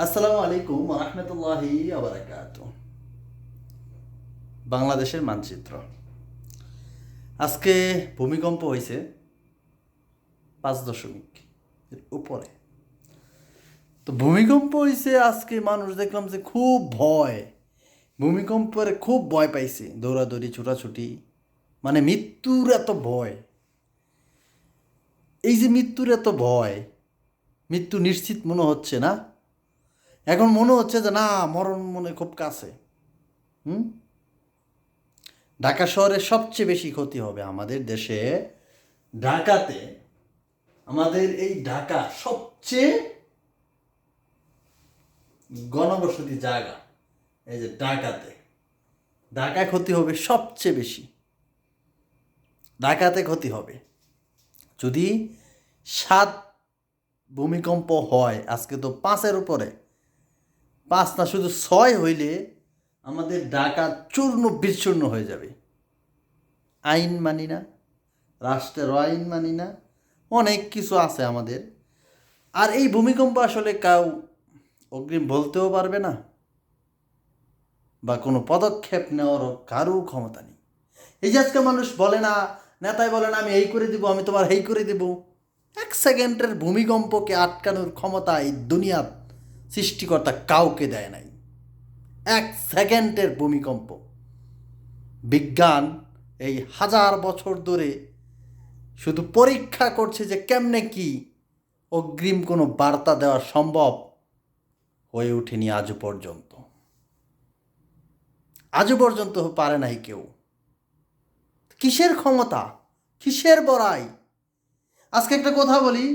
আসসালামু আলাইকুম রহমতুল্লাহি আবরাকাতুহ। বাংলাদেশের মানচিত্র। আজকে ভূমিকম্প হয়েছে 5 দশমিক এর উপরে। তো ভূমিকম্প হয়েছে আজকে, মানুষ দেখলাম যে খুব ভয়, ভূমিকম্পের খুব ভয় পাইছে, দৌড়াদৌড়ি ছোটাছুটি, মানে মৃত্যুর এত ভয়। এই যে মৃত্যুর এত ভয়, মৃত্যু নিশ্চিত মনে হচ্ছে না, এখন মনে হচ্ছে যে না, মরণ মনে খুব কাছে। হুম ঢাকা শহরে সবচেয়ে বেশি ক্ষতি হবে আমাদের দেশে। ঢাকাতে, আমাদের এই ঢাকা সবচেয়ে ঘনবসতি জায়গা। এই যে ঢাকায় ক্ষতি হবে সবচেয়ে বেশি। ঢাকাতে ক্ষতি হবে যদি 7 ভূমিকম্প হয়। আজকে তো 5-এর উপরে, 5 না, শুধু 6 হইলে আমাদের ঢাকা চূর্ণ বিচূর্ণ হয়ে যাবে। আইন মানি না, রাষ্ট্রের আইন মানি না, অনেক কিছু আছে আমাদের। আর এই ভূমিকম্প আসলে কাউ অগ্রিম বলতেও পারবে না, বা কোনো পদক্ষেপ নেওয়ারও কারও ক্ষমতা নেই। এই যে আজকে মানুষ বলে না, নেতাই বলে না আমি এই করে দিব, আমি তোমার এই করে দেব। 1 সেকেন্ডের ভূমিকম্পকে আটকানোর ক্ষমতা এই দুনিয়ার সৃষ্টিকর্তা কাউকে দেয় নাই। 1 সেকেন্ডের ভূমিকম্প, বিজ্ঞান এই 1000 বছর ধরে শুধু পরীক্ষা করছে যে কেমনে কি অগ্রিম কোনো বার্তা দেওয়া সম্ভব, হয়ে ওঠেনি আজও পর্যন্ত পারে নাই কেউ। কিসের ক্ষমতা, কিসের বড়াই? আজকে একটা কথা বলি,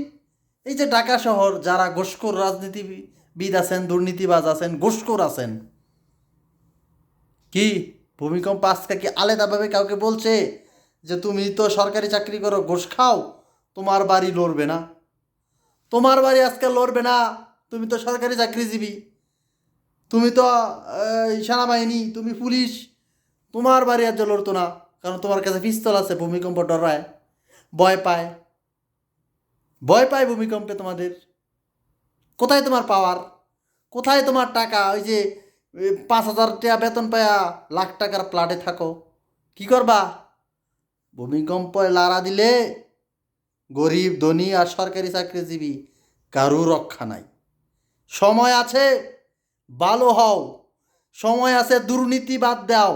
এই যে ঢাকা শহর, যারা ঘুষখোর রাজনীতিবিদ আছেন, দুর্নীতিবাজ আছেন, ঘুষখোর আছেন, কি ভূমিকম্প আজকে কি আলাদাভাবে কাউকে বলছে যে তুমি তো সরকারি চাকরি করো, ঘুষ খাও, তোমার বাড়ি লড়বে না? তোমার বাড়ি আজকে লড়বে না, তুমি তো সরকারি চাকরিজীবী, তুমি তো সেনাবাহিনী, তুমি পুলিশ, তোমার বাড়ি আজ লড়তো না, কারণ তোমার কাছে পিস্তল আছে। ভূমিকম্প ডরায়, ভয় পায়, ভয় পায় ভূমিকম্পে তোমাদের। কোথায় তোমার পাওয়ার, কোথায় তোমার টাকা? ওই যে 5,000 টাকা বেতন পায়া লাখ টাকার প্লাটে থাকো, কি করবা? ভূমিকম্পে লাড়া দিলে গরিব, ধনী আর সরকারি চাকরিজীবী কারু রক্ষা নাই। সময় আছে, ভালো হও। সময় আছে, দুর্নীতি বাদ দাও।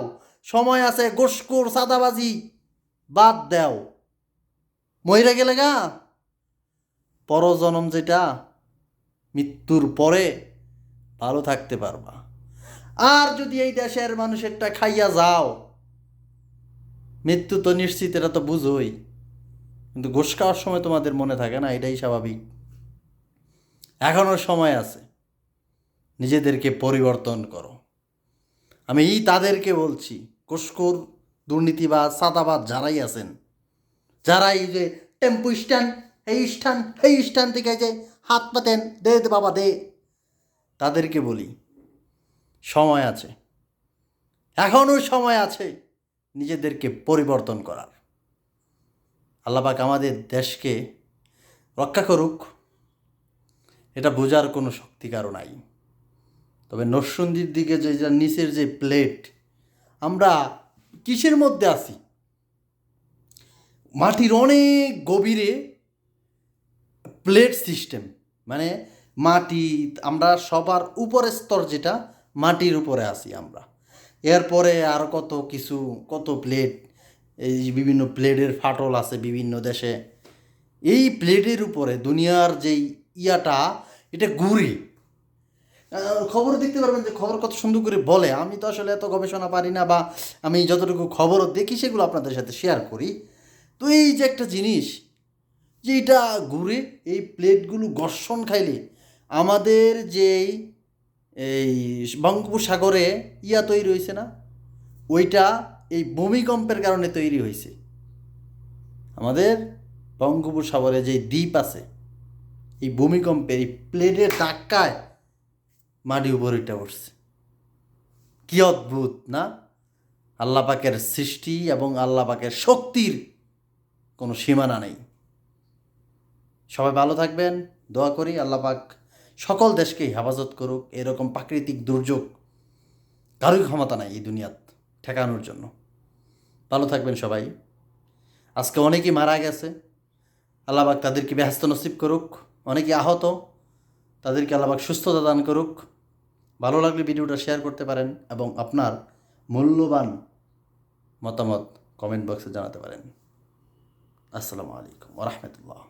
সময় আছে, ঘুষখোর চাঁদাবাজি বাদ দাও। মইরা গেলে গা পরজনম যেটা, মৃত্যুর পরে ভালো থাকতে পারবা। আর যদি এই দেশের মানুষেরটা খাইয়া যাও, মৃত্যু তো নিশ্চিত, এটা তো বুঝোই, কিন্তু ঘুষ খাওয়ার সময় তোমাদের মনে থাকে না, এটাই স্বাভাবিক। এখনও সময় আছে, নিজেদেরকে পরিবর্তন করো। আমি তাদেরকে বলছি, ঘুষখোর, দুর্নীতিবাজ, চাঁদাবাজ যারাই আছেন, যারা এই যে টেম্পু স্ট্যান্ড, এই স্ট্যান্ড থেকে যে হাত পাতেন, দে দে বাবা দে, তাদেরকে বলি সময় আছে, এখনও সময় আছে নিজেদেরকে পরিবর্তন করার। আল্লাহ পাক আমাদের দেশকে রক্ষা করুক, এটা বোঝার কোনো শক্তি কারো নাই। তবে নরসিংদীর দিকে যে নিচের যে প্লেট, আমরা কিসের মধ্যে আছি? মাটির অনেক গভীরে প্লেট সিস্টেম, মানে মাটি, আমরা সবার উপরের স্তর যেটা, মাটির উপরে আছি আমরা। এরপরে আর কত কিছু, কত প্লেট, এই বিভিন্ন প্লেটের ফাটল আছে বিভিন্ন দেশে। এই প্লেটের উপরে দুনিয়ার যেই ইয়াটা, এটা ঘুরে। খবর দেখতে পারবেন যে খবর কত সুন্দর করে বলে। আমি তো আসলে এত গবেষণা পারি না, বা আমি যতটুকু খবরও দেখি সেগুলো আপনাদের সাথে শেয়ার করি। তো এই যে একটা জিনিস, যে এটা ঘুরে, এই প্লেটগুলো ঘর্ষণ খাইলে আমাদের যেই এই বঙ্গোপসাগরে ইয়া তৈরি হয়েছে না, ওইটা এই ভূমিকম্পের কারণে তৈরি হয়েছে। আমাদের বঙ্গোপসাগরে যে দ্বীপ আছে, এই ভূমিকম্পের এই প্লেটের ধাক্কায় মাটি উপরে উঠছে। কি অদ্ভুত না? আল্লাহ পাকের সৃষ্টি এবং আল্লাহ পাকের শক্তির কোনো সীমানা নেই। সবাই ভালো থাকবেন, দোয়া করি আল্লাহ পাক সকল দেশকে হেফাজত করুক। এরকম প্রাকৃতিক দুর্যোগ কারোই ক্ষমতা নাই এই দুনিয়াত ঠেকানোর জন্য। ভালো থাকবেন সবাই। আজকে অনেকেই মারা গেছে, আল্লাহ পাক তাদেরকে বেহেশত নসিব করুক। অনেকে আহত, তাদেরকে আল্লাহ পাক সুস্থতা দান করুক। ভালো লাগলে ভিডিওটা শেয়ার করতে পারেন এবং আপনার মূল্যবান মতামত কমেন্ট বক্সে জানাতে পারেন। আসসালামু আলাইকুম ওয়া রাহমাতুল্লাহ।